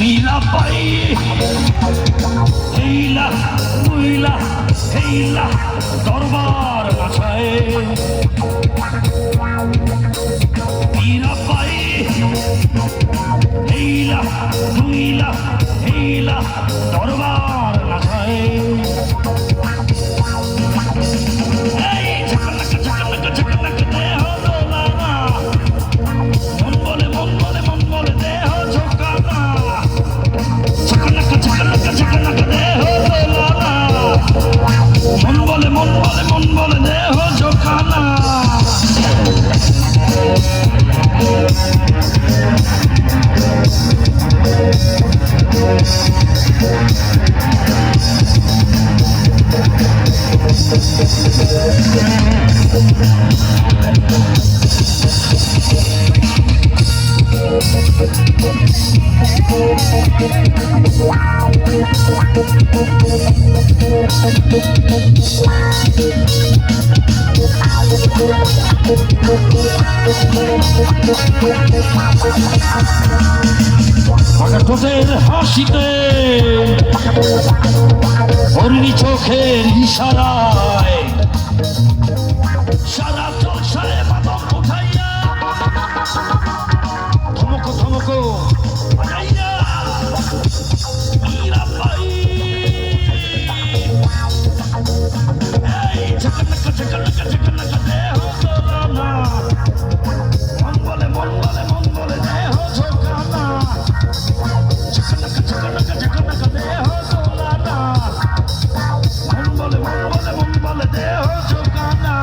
मीराबाई हेला मुइला हेला दरबार नाचाए मीराबाई हेला मुइला हेला दरबार नाचाए তোদের হাসিতে হরিণী চোখের ইশারায় সারা জলসায় বাদক উঠাইয়া ধমক ধমক বাজাইয়া मीराबाई झकनक झकनक झकनक देह दोलाना मन बोले देह झोंकाना झकनक झकनक झकनक देह दोलाना मन बोले देह झोंकाना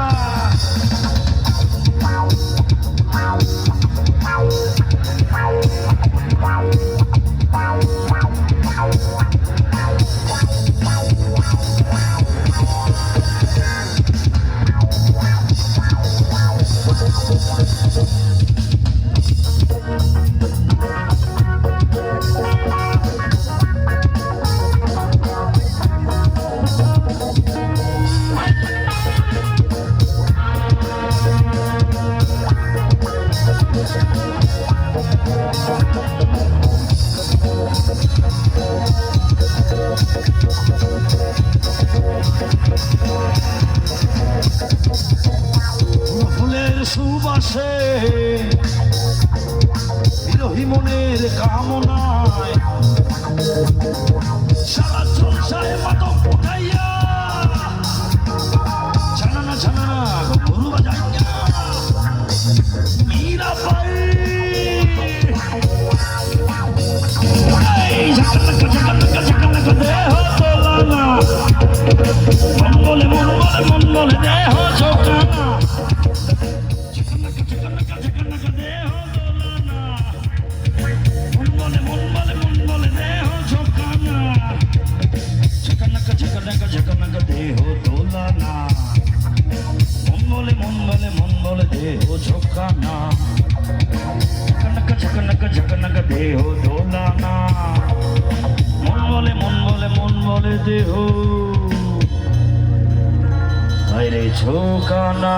সুবাসে বিরহী মনের কামনায় সারা জলসায় মাদক উঠাইয়া জানানা জানানা গরু বাজাইয়া मीराबाई झकनक झकनक झकनक देह दोलाना मन बोले देह झोंकाना झकनक देह दोलाना मन बोले देह झोंकाना झकनक झकनक देह दोलाना मन बोले देह अरे झोंकाना।